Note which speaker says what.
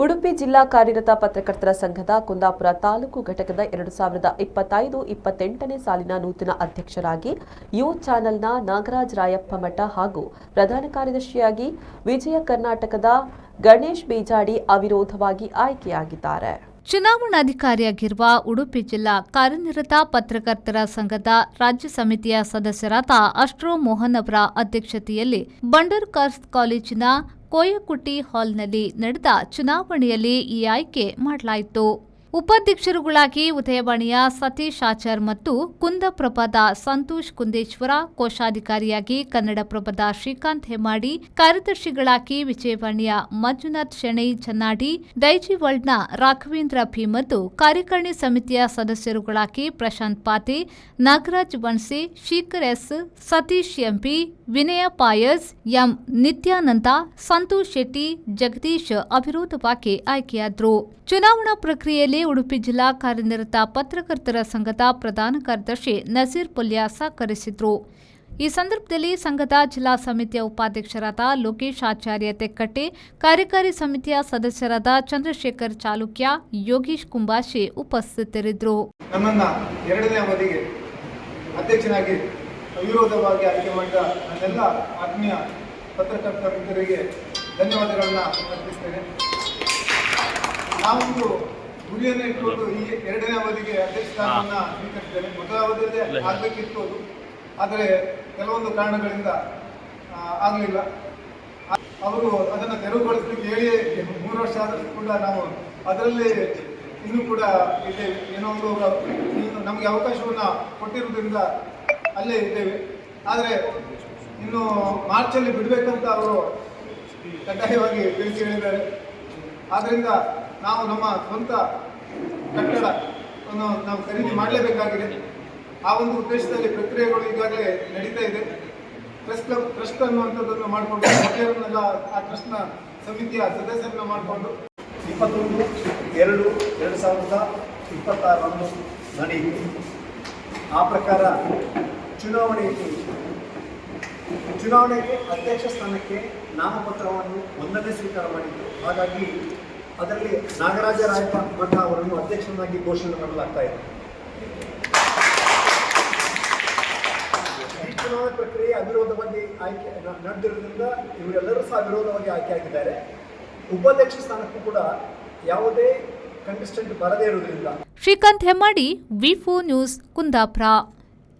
Speaker 1: ಉಡುಪಿ ಜಿಲ್ಲಾ ಕಾರ್ಯನಿರತ ಪತ್ರಕರ್ತರ ಸಂಘದ ಕುಂದಾಪುರ ತಾಲೂಕು ಘಟಕದ 2025-28ನೇ ಸಾಲಿನ ನೂತನ ಅಧ್ಯಕ್ಷರಾಗಿ ಯು ಚಾನೆಲ್ನ ನಾಗರಾಜ್ ರಾಯಪ್ಪ ಮಠ ಹಾಗೂ ಪ್ರಧಾನ ಕಾರ್ಯದರ್ಶಿಯಾಗಿ ವಿಜಯ ಕರ್ನಾಟಕದ ಗಣೇಶ್ ಬೀಜಾಡಿ ಅವಿರೋಧವಾಗಿ ಆಯ್ಕೆಯಾಗಿದ್ದಾರೆ.
Speaker 2: ಚುನಾವಣಾಧಿಕಾರಿಯಾಗಿರುವ ಉಡುಪಿ ಜಿಲ್ಲಾ ಕಾರ್ಯನಿರತ ಪತ್ರಕರ್ತರ ಸಂಘದ ರಾಜ್ಯ ಸಮಿತಿಯ ಸದಸ್ಯರಾದ ಅಶ್ರೋ ಮೋಹನ್ ಅವರ ಅಧ್ಯಕ್ಷತೆಯಲ್ಲಿ ಬಂಡರ್ ಕಾರ್ಸ್ ಕಾಲೇಜಿನ ಕೋಯಕುಟ್ಟಿ ಹಾಲ್ನಲ್ಲಿ ನಡೆದ ಚುನಾವಣೆಯಲ್ಲಿ ಈ ಆಯ್ಕೆ ಮಾಡಲಾಯಿತು. ಉಪಾಧ್ಯಕ್ಷರುಗಳಾಗಿ ಉದಯವಾಣಿಯ ಸತೀಶ್ ಆಚಾರ್ ಮತ್ತು ಕುಂದಪ್ರಭದ ಸಂತೋಷ್ ಕುಂದೇಶ್ವರ, ಕೋಶಾಧಿಕಾರಿಯಾಗಿ ಕನ್ನಡಪ್ರಭದ ಶ್ರೀಕಾಂತ್ ಹೆಮ್ಮಾಡಿ, ಕಾರ್ಯದರ್ಶಿಗಳಾಗಿ ವಿಜಯವಾಣಿಯ ಮಂಜುನಾಥ್ ಶೆಣೈ ಚನ್ನಾಡಿ, ಡೈಜಿ ವರ್ಲ್ಡ್ನ ರಾಘವೇಂದ್ರ ಭಿ ಮತ್ತು ಕಾರ್ಯಕಾರಿಣಿ ಸಮಿತಿಯ ಸದಸ್ಯರುಗಳಾಗಿ ಪ್ರಶಾಂತ್ ಪಾತೆ, ನಾಗರಾಜ್ ವನ್ಸೆ, ಶೇಖರ್ ಎಸ್, ಸತೀಶ್ ಎಂಪಿ, ವಿನಯ ಪಾಯಸ್, ಎಂ ನಿತ್ಯಾನಂದ, ಸಂತೋಷ್ ಶೆಟ್ಟಿ, ಜಗದೀಶ್ ಅವಿರೋಧವಾಗಿ ಆಯ್ಕೆಯಾದರು. ಚುನಾವಣಾ ಪ್ರಕ್ರಿಯೆಯಲ್ಲಿ ಉಡುಪಿ ಜಿಲ್ಲಾ ಕಾರ್ಯನಿರತ ಪತ್ರಕರ್ತರ ಸಂಘದ ಪ್ರಧಾನ ಕಾರ್ಯದರ್ಶಿ ನಜೀರ್ ಪುಲ್ಯ ಸಹಕರಿಸಿದರು. ಈ ಸಂದರ್ಭದಲ್ಲಿ ಸಂಘದ ಜಿಲ್ಲಾ ಸಮಿತಿಯ ಉಪಾಧ್ಯಕ್ಷರಾದ ಲೋಕೇಶ್ ಆಚಾರ್ಯ ತೆಕ್ಕಟ್ಟೆ, ಕಾರ್ಯಕಾರಿ ಸಮಿತಿಯ ಸದಸ್ಯರಾದ ಚಂದ್ರಶೇಖರ್ ಚಾಲುಕ್ಯ, ಯೋಗೀಶ್ ಕುಂಬಾಶಿ ಉಪಸ್ಥಿತರಿದ್ದರು.
Speaker 3: ನಮ್ಮನ್ನ ಎರಡನೇ ಅವಧಿಗೆ ಅಧ್ಯಕ್ಷನಾಗಿ ಅವಿರೋಧವಾಗಿ ಆಯ್ಕೆ ಮಾಡಿದ ನನ್ನೆಲ್ಲ ಆತ್ಮೀಯ ಪತ್ರಕರ್ತ ಮಿತ್ರರಿಗೆ ಧನ್ಯವಾದಗಳನ್ನು ಅರ್ಪಿಸ್ತೇನೆ. ನಾವೊಂದು ಗುರಿಯನ್ನು ಇಟ್ಟುಕೊಂಡು ಈ ಎರಡನೇ ಅವಧಿಗೆ ಅಧ್ಯಕ್ಷ ಸ್ಥಾನವನ್ನು ಸ್ವೀಕರಿಸಿದ್ದೇನೆ. ಮೊದಲ ಅವಧಿಯಲ್ಲೇ ಆಗಬೇಕಿತ್ತು ಅದು, ಆದರೆ ಕೆಲವೊಂದು ಕಾರಣಗಳಿಂದ ಆಗಲಿಲ್ಲ. ಅವರು ಅದನ್ನು ತೆರವುಗೊಳಿಸಲಿಕ್ಕೆ ಹೇಳಿ 3 ವರ್ಷ ಆದರೂ ಕೂಡ ನಾವು ಅದರಲ್ಲಿ ಇನ್ನೂ ಕೂಡ ಇದ್ದೇವೆ. ಏನೋ ಒಂದು ನಮಗೆ ಅವಕಾಶವನ್ನು ಕೊಟ್ಟಿರುವುದರಿಂದ ಅಲ್ಲೇ ಇದ್ದೇವೆ. ಆದರೆ ಇನ್ನು ಮಾರ್ಚಲ್ಲಿ ಬಿಡಬೇಕಂತ ಅವರು ಕಡ್ಡಾಯವಾಗಿ ತಿಳಿಸಿ ಹೇಳಿದ್ದಾರೆ. ಆದ್ದರಿಂದ ನಾವು ನಮ್ಮ ಸ್ವಂತ ಕಟ್ಟಡವನ್ನು ನಾವು ಖರೀದಿ ಮಾಡಲೇಬೇಕಾಗಿದೆ. ಆ ಒಂದು ಉದ್ದೇಶದಲ್ಲಿ ಪ್ರಕ್ರಿಯೆಗಳು ಈಗಾಗಲೇ ನಡೀತಾ ಇದೆ. ಪ್ರೆಸ್ ಕ್ಲಬ್ ಟ್ರಸ್ಟ್ ಅನ್ನುವಂಥದ್ದನ್ನು ಮಾಡಿಕೊಂಡು ಸದಸ್ಯರನ್ನೆಲ್ಲ ಆ ಟ್ರಸ್ಟ್ನ ಸಮಿತಿಯ ಸದಸ್ಯರನ್ನ ಮಾಡಿಕೊಂಡು 21/2/2026 ನಡೆಯಿತು. ಆ ಪ್ರಕಾರ ಚುನಾವಣೆಗೆ ಅಧ್ಯಕ್ಷ ಸ್ಥಾನಕ್ಕೆ ನಾಮಪತ್ರವನ್ನು ಒಂದನೇ ಸ್ವೀಕಾರ ಮಾಡಿದ್ದು. ಹಾಗಾಗಿ ಅದರಲ್ಲಿ ನಾಗರಾಜ ರಾಯಪ್ಪ ಮಠ ಅವರನ್ನು ಅಧ್ಯಕ್ಷರನ್ನಾಗಿ ಘೋಷಣೆ ಮಾಡಲಾಗ್ತಾ ಇದೆ. ಈ ಚುನಾವಣೆ ಪ್ರಕ್ರಿಯೆ ಅವಿರೋಧವಾಗಿ ಆಯ್ಕೆ ನಡೆದಿರುವುದರಿಂದ ಇವರೆಲ್ಲರೂ ಸಹ ಅವಿರೋಧವಾಗಿ ಆಯ್ಕೆಯಾಗಿದ್ದಾರೆ. ಉಪಾಧ್ಯಕ್ಷ ಸ್ಥಾನಕ್ಕೂ ಕೂಡ ಯಾವುದೇ ಕಂಟೆಸ್ಟೆಂಟ್ ಬರದೇ ಇರುವುದರಿಂದ
Speaker 2: ಶ್ರೀಕಾಂತ್ ಹೆಮ್ಮಾಡಿ, ವಿ4 ನ್ಯೂಸ್, ಕುಂದಾಪುರ.